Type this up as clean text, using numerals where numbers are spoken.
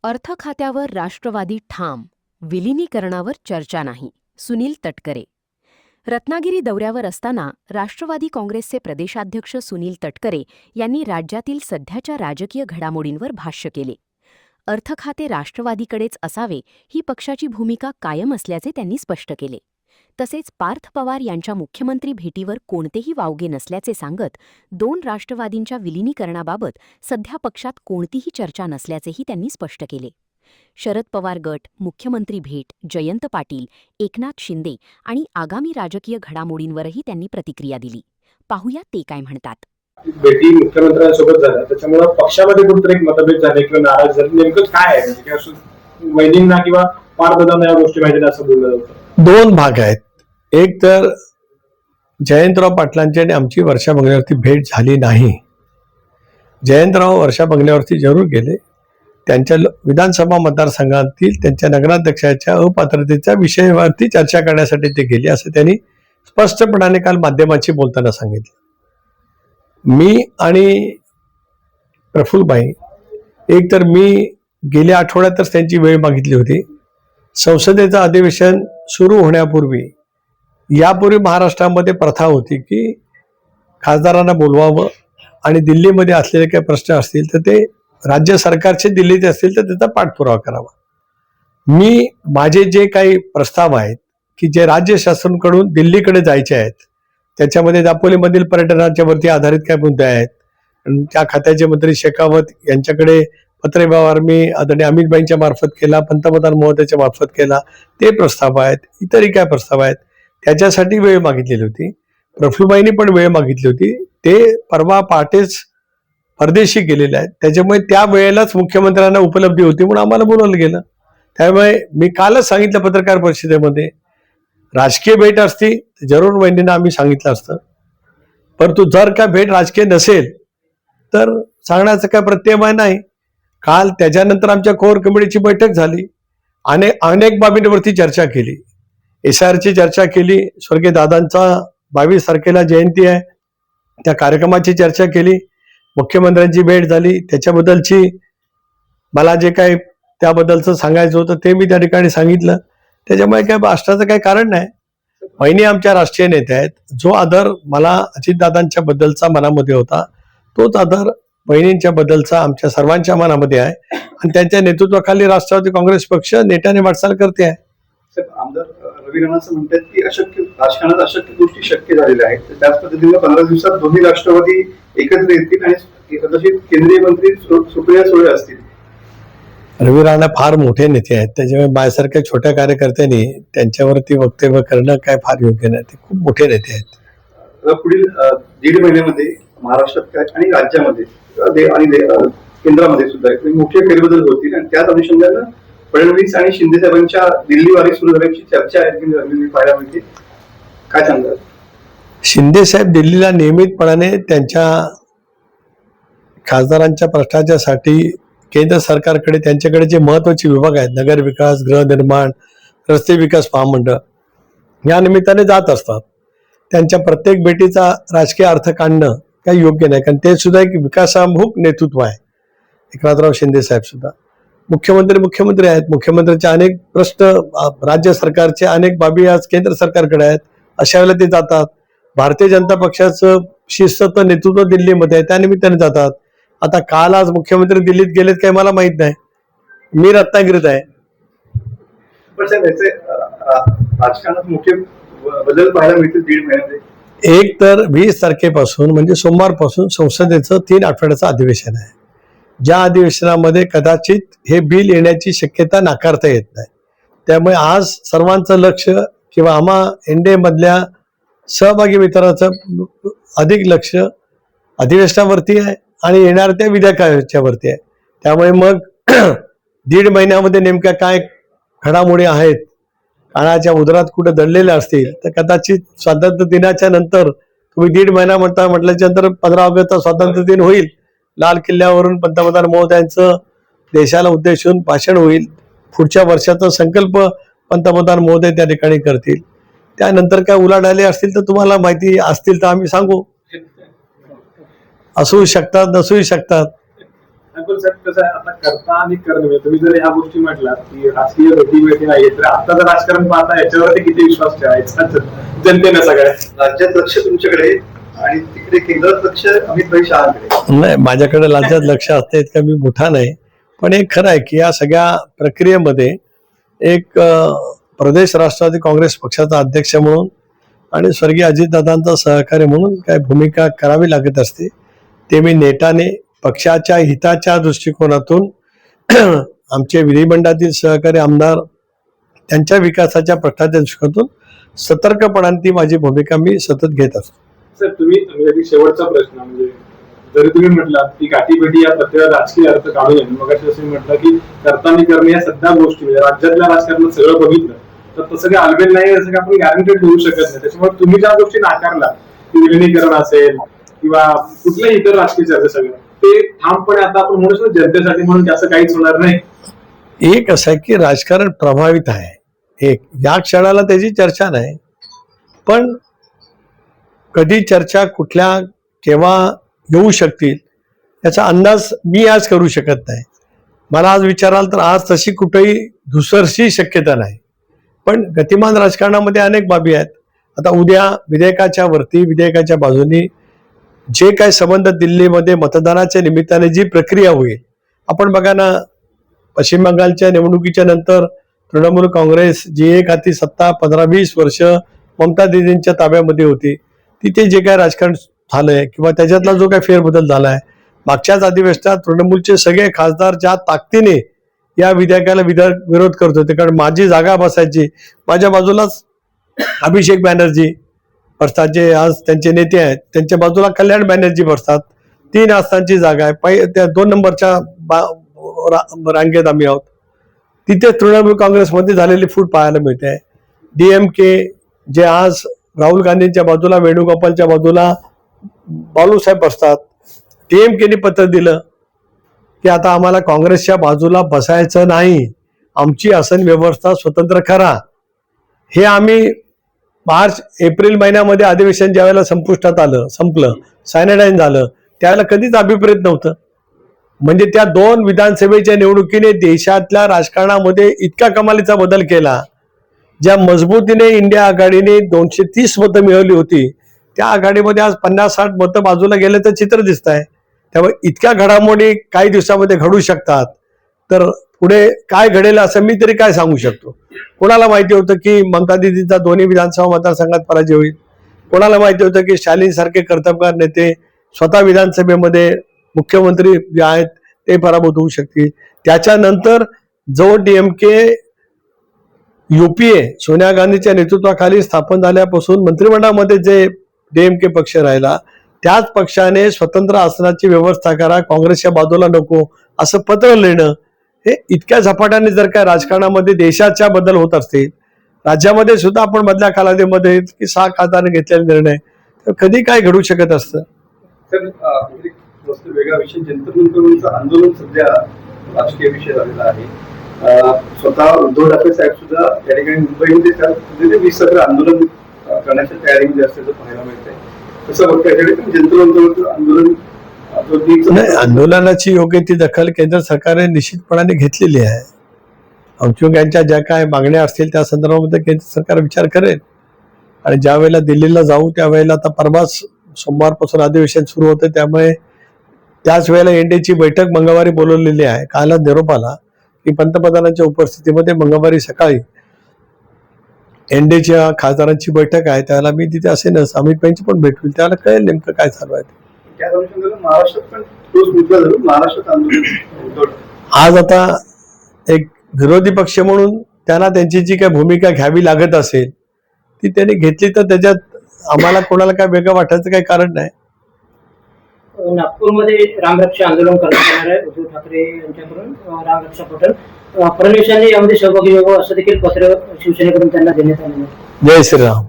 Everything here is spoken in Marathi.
अर्थ खात्यावर राष्ट्रवादी ठाम, विलिनीकरणावर चर्चा नाही. सुनील तटकरे. रत्नागिरी दौऱ्यावर असताना राष्ट्रवादी काँग्रेसचे प्रदेशाध्यक्ष सुनील तटकरे यांनी राज्यातील सध्याच्या राजकीय घडामोडींवर भाष्य केले. अर्थ खाते राष्ट्रवादीकडेच असावे ही पक्षाची भूमिका कायम असल्याचे त्यांनी स्पष्ट केले. तसेच पार्थ पवार यांच्या मुख्यमंत्री भेटीवर कोणतेही वावगे नसल्याचे सांगत 2 राष्ट्रवादींच्या विलिनीकरणाबाबत सध्या पक्षात कोणतीही चर्चा नसल्याचेही त्यांनी स्पष्ट केले. शरद पवार गट, मुख्यमंत्री भेट, जयंत पाटील, एकनाथ शिंदे आणि आगामी राजकीय घडामोडींवरही त्यांनी प्रतिक्रिया दिली. पाहूया ते काय म्हणतात. भेटी मुख्यमंत्र्यांसोबत झाल्या, त्याच्यामुळे पक्षामध्ये कुठेतरी एक मतभेद झाले किंवा नाराज झाले, नेमकं काय आहे? म्हणजे वैदिकांना किंवा पारदादांना या गोष्टी माहिती असं बोललं जातं. 2 भाग आहेत. एक तर जयंतराव पाटलांची आणि आमची वर्षा बंगल्यावरती भेट झाली नाही. जयंतराव वर्षा बंगल्यावरती जरूर गेले. त्यांच्या विधानसभा मतदारसंघातील त्यांच्या नगराध्यक्षाच्या अपात्रतेच्या विषयावरती चर्चा करण्यासाठी ते गेले, असं त्यांनी स्पष्टपणाने काल माध्यमांशी बोलताना सांगितलं. मी आणि प्रफुल्लबाई, एक तर मी गेल्या आठवड्यातच त्यांची वेळ मागितली होती. संसदेचं अधिवेशन सुरू होण्यापूर्वी, यापूर्वी महाराष्ट्रामध्ये प्रथा होती की खासदारांना बोलवावं आणि दिल्लीमध्ये असलेले काही प्रश्न असतील तर ते राज्य सरकारचे दिल्लीचे असतील तर त्याचा पाठपुरावा करावा. मी माझे जे काही प्रस्ताव आहेत की जे राज्य शासनाकडून दिल्लीकडे जायचे आहेत, त्याच्यामध्ये दापोलीमधील पर्यटनाच्या वरती आधारित काही मुद्दे आहेत. त्या खात्याचे मंत्री शेखावत यांच्याकडे पत्रव्यवहार मी आदरणीय अमितभाईंच्या मार्फत केला, पंतप्रधान महोदयाच्या मार्फत केला. ते प्रस्ताव आहेत. इतरही काय प्रस्ताव आहेत, त्याच्यासाठी वेळ मागितलेली होती. प्रफुल्लबाईंनी पण वेळ मागितली होती. ते परवा पहाटेच परदेशी गेलेले आहेत, त्याच्यामुळे त्या वेळेलाच मुख्यमंत्र्यांना उपलब्धी होती म्हणून आम्हाला बोलवलं गेलं. त्यामुळे मी कालच सांगितलं पत्रकार परिषदेमध्ये, राजकीय भेट असती जरूर वहिनींना आम्ही सांगितलं असतं, परंतु जर का भेट राजकीय नसेल तर सांगण्याचं काय प्रत्यय नाही. काल त्याच्यानंतर आमच्या कोर कमिटीची बैठक झाली. अनेक बाबींवरती चर्चा केली. SIRची चर्चा केली. स्वर्गीय दादांचा 22 तारखेला जयंती आहे, त्या कार्यक्रमाची चर्चा केली. मुख्यमंत्र्यांची भेट झाली. त्याच्याबद्दलची मला जे काही त्याबद्दलचं सांगायचं होतं ते मी त्या ठिकाणी सांगितलं. त्याच्यामुळे काय भाषणाचं काही कारण नाही. वहिनी आमच्या राष्ट्रीय नेते आहेत. जो आदर मला अजितदादांच्या बद्दलचा मनामध्ये होता, तोच आदर बहिणींच्या बद्दलचा आमच्या सर्वांच्या मनामध्ये आहे आणि त्यांच्या नेतृत्वाखाली राष्ट्रवादी काँग्रेस पक्ष नेटाने वाटचाल करते आहे. आमदार रवी राणा असं म्हणतात की अशक्य राजकारणात अशक्य गोष्टी शक्य झालेल्या आहेत. त्याच पद्धतीने 15 दिवसात दोन्ही राष्ट्रवादी एकत्र येतील आणि कदाचित केंद्रीय मंत्री सुप्रिया सुळे असतील. रवी राणा फार मोठे नेते आहेत, त्याच्यामुळे माझ्यासारख्या छोट्या कार्यकर्त्यांनी त्यांच्यावरती वक्तव्य करणं काय फार योग्य नाही. ते खूप मोठे नेते आहेत. पुढील 1.5 महिन्यामध्ये महाराष्ट्रात आणि राज्यामध्ये आणि केंद्रामध्ये सुद्धा मोठे फेरबदल होतील आणि त्याच अनुषंगानं फडणवीस आणि शिंदे साहेबांच्या दिल्ली वारी सुरू झाल्याची चर्चा आहे पाहायला मिळते. काय सांगतात? शिंदे साहेब दिल्लीला नियमितपणाने त्यांच्या खासदारांच्या प्रश्नाच्यासाठी केंद्र सरकारकडे, त्यांच्याकडे जे महत्वाचे विभाग आहेत, नगर विकास, गृहनिर्माण, रस्ते विकास महामंडळ, या निमित्ताने जात असतात. त्यांच्या प्रत्येक भेटीचा राजकीय अर्थ काढणं काही योग्य नाही, कारण ते सुद्धा एक विकासाभिमुख नेतृत्व आहे. एकनाथराव शिंदे साहेब सुद्धा मुख्यमंत्री आहेत. मुख्यमंत्र्यांचे अनेक प्रश्न, राज्य सरकारचे अनेक बाबी आज केंद्र सरकारकडे आहेत. अशा वेळेला ते जातात. भारतीय जनता पक्षाचं शिस्त नेतृत्व दिल्लीमध्ये आहे, त्यानिमित्ताने जातात. आता काल आज मुख्यमंत्री दिल्लीत गेलेत काय मला माहित नाही. मी रत्नागिरीत आहे. पण साहेब राजकारणात मोठे बदल पाहायला मिळतील 1.5 महिन्यामध्ये. एक तर 20 तारखेपासून म्हणजे सोमवारपासून संसदेचं 3 आठवड्याचं अधिवेशन आहे. ज्या अधिवेशनामध्ये कदाचित हे बिल येण्याची शक्यता नाकारता येत नाही. त्यामुळे आज सर्वांचं लक्ष किंवा आम्हा NDA मधल्या सहभागी मित्रांचं अधिक लक्ष अधिवेशनावरती आहे आणि येणाऱ्या त्या विधेयकाच्या वरती आहे. त्यामुळे मग 1.5 महिन्यामध्ये नेमक्या काय घडामोडी आहेत, काळाच्या उदरात कुठे दडलेल्या असतील तर कदाचित स्वातंत्र्य दिनाच्या नंतर तुम्ही 1.5 महिना म्हटल्याच्या नंतर 15 ऑगस्टचा स्वातंत्र्य दिन होईल. लाल किल्ल्यावरून पंतप्रधान महोदयांचं देशाला उद्देशून भाषण होईल. पुढच्या वर्षाचा संकल्प पंतप्रधान महोदय त्या ठिकाणी करतील. त्यानंतर काय उलाढाले असतील तर तुम्हाला माहिती असतील तर आम्ही सांगू. असू शकतात, नसूही शकतात. पण साहेब कसं आहे, आता करता आणि करणं, तुम्ही जर ह्या गोष्टी म्हटल्या की राजकीय रोटी नाहीये, तर आता जर राजकारण पाहता याच्यावरती किती विश्वास ठेवायचा जनतेने सगळ्या राज्यात लक्ष तुमच्याकडे आणि तिकडे केंद्रात लक्ष अमित भाई शहाकडे. नाही, माझ्याकडे राज्यात लक्ष असतं इतका मी मोठा नाही, पण एक खरं आहे की या सगळ्या प्रक्रियेमध्ये एक प्रदेश राष्ट्रवादी काँग्रेस पक्षाचा अध्यक्ष म्हणून आणि स्वर्गीय अजितदादांचा सहकारी म्हणून काय भूमिका करावी लागत असते, ते मी नेटाने पक्षाच्या हिताच्या दृष्टिकोनातून आमचे विधिमंडळातील सहकारी आमदार त्यांच्या विकासाच्या प्रश्नाच्या दृष्टिकोनातून सतर्कपणाने ती माझी भूमिका मी सतत घेत असतो. सर तुम्ही शेवटचा प्रश्न म्हणजे जरी तुम्ही म्हटलं की गाठीभेटी या प्रत्येक राजकीय अर्थ काढू नये, मग असं म्हटलं की करताना करणे या सध्या गोष्टी म्हणजे राज्यातल्या राजकारणात सगळं बघितलं तर तसं काही आलबेल नाही, असं काही आपण गॅरंटेड होऊ शकत नाही. त्याच्यामुळे तुम्ही ज्या गोष्टी नाकारला की विलिनीकरण असेल किंवा कुठल्याही इतर राजकीय चर्चा सगळं ते ठामपणे आता आपण म्हणू शकतो जनतेसाठी म्हणून त्याचं काहीच होणार नाही. एक असं आहे की राजकारण प्रभावित आहे, एक या क्षणाला त्याची चर्चा नाही, पण कधी चर्चा कुठल्या केव्हा येऊ शकतील याचा अंदाज मी आज करू शकत नाही. मला आज विचाराल तर आज तशी कुठेही दुसरशी शक्यता नाही, पण गतिमान राजकारणामध्ये अनेक बाबी आहेत. आता उद्या विधेयकाच्या वरती विधेयकाच्या बाजूनी जे काय संबंध दिल्लीमध्ये मतदानाच्या निमित्ताने जी प्रक्रिया होईल, आपण बघा ना, पश्चिम बंगालच्या निवडणुकीच्या नंतर तृणमूल काँग्रेस जी एक हाती सत्ता 15-20 वर्ष ममता दीदींच्या ताब्यामध्ये होती, तिथे जे काय राजकारण झालंय किंवा त्याच्यातला जो काय फेरबदल झालाय, मागच्याच अधिवेशनात तृणमूलचे सगळे खासदार ज्या ताकदीने या विधेयकाला विरोध करत होते, कारण माझी जागा बसायची, माझ्या बाजूलाच अभिषेक बॅनर्जी बसतात जे आज त्यांचे नेते आहेत, त्यांच्या बाजूला कल्याण बॅनर्जी बसतात, 3 आसनांची जागा आहे, त्या 2 नंबरच्या रांगेत आम्ही आहोत. तिथे तृणमूल काँग्रेसमध्ये झालेली फूट पाहायला मिळते. DMK जे आज राहुल गांधींच्या बाजूला, वेणुगोपालच्या बाजूला बाळूसाहेब बसतात, DMKने पत्र दिलं की आता आम्हाला काँग्रेसच्या बाजूला बसायचं नाही, आमची आसन व्यवस्था स्वतंत्र करा. हे आम्ही मार्च-एप्रिल महिन्यामध्ये अधिवेशन ज्या वेळेला संपुष्टात आलं, संपलं, सायनाडाईन झालं, त्यावेळेला कधीच अभिप्रेत नव्हतं. म्हणजे त्या 2 विधानसभेच्या निवडणुकीने देशातल्या राजकारणामध्ये इतका कमालीचा बदल केला. ज्या मजबूतीने इंडिया आघाडीने 230 मतं मिळवली होती, त्या आघाडीमध्ये आज 50-60 मतं बाजूला गेल्याचं चित्र दिसत आहे. त्यामुळे इतक्या घडामोडी काही दिवसामध्ये घडू शकतात, तर पुढे काय घडेल असं मी तरी काय सांगू शकतो. कोणाला माहिती होतं की ममता दीदींचा 2 विधानसभा मतदारसंघात पराजय होईल, कोणाला माहिती होतं की स्टॅलिन सारखे कर्तबगार नेते स्वतः विधानसभेमध्ये मुख्यमंत्री जे आहेत ते पराभूत होऊ शकतील. त्याच्यानंतर जो DMK UPA सोनिया गांधीच्या नेतृत्वाखाली स्थापन झाल्यापासून मंत्रिमंडळामध्ये जे DMK पक्ष राहिला, त्याच पक्षाने स्वतंत्र आसनाची व्यवस्था करा, काँग्रेसच्या बाजूला नको असं पत्र लिहिणं, हे इतक्या झपाट्याने जर काय राजकारणामध्ये देशाच्या बदल होत असतील, राज्यामध्ये सुद्धा आपण मधल्या कालावधीमध्ये की 6 खासदारांनी घेतलेले निर्णय, तर कधी काय घडू शकत असतं. तर वेगळा विषय, जंतर आंदोलन सध्या राजकीय विषय झालेला आहे. स्वतः उद्धव ठाकरे साहेब सुद्धा या ठिकाणी मुंबईमध्ये 20 आंदोलन करण्याच्या तयारीमध्ये असल्याचं पाहायला मिळतंय. कसं बघताय जंतर आंदोलन? नाही, आंदोलनाची योग्य ती दखल केंद्र सरकारने निश्चितपणाने घेतलेली आहे. अंशुक यांच्या ज्या काय मागण्या असतील त्या संदर्भामध्ये केंद्र सरकार विचार करेल, आणि ज्या वेळेला दिल्लीला जाऊ त्यावेळेला, आता परवाच सोमवारपासून अधिवेशन सुरू होतं, त्यामुळे त्याच वेळेला एनडीची बैठक मंगळवारी बोलवलेली आहे. कालच निरोप आला की पंतप्रधानांच्या उपस्थितीमध्ये मंगळवारी सकाळी एनडीच्या खासदारांची बैठक आहे, त्याला मी तिथे असेनच, अमित भाईंची पण भेट होईल, त्याला कळेल नेमकं काय चालू आहे. महाराष्ट्रात पण तोच मुद्दा झाला, महाराष्ट्रात आंदोलन. आज आता एक विरोधी पक्ष म्हणून त्यांना त्यांची जी काय भूमिका घ्यावी लागत असेल ती त्यांनी घेतली, तर त्याच्यात आम्हाला कोणाला काय वेगळं वाटायचं काही कारण नाही. नागपूरमध्ये रामरक्षा आंदोलन करण्यात येणार आहे उद्धव ठाकरे यांच्याकडून. रामरक्षा पटल फडणवीस यांनी यामध्ये सहभागी व्हावं असं देखील पत्र शिवसेनेकडून त्यांना देण्यात आलेलं आहे. जय श्रीराम.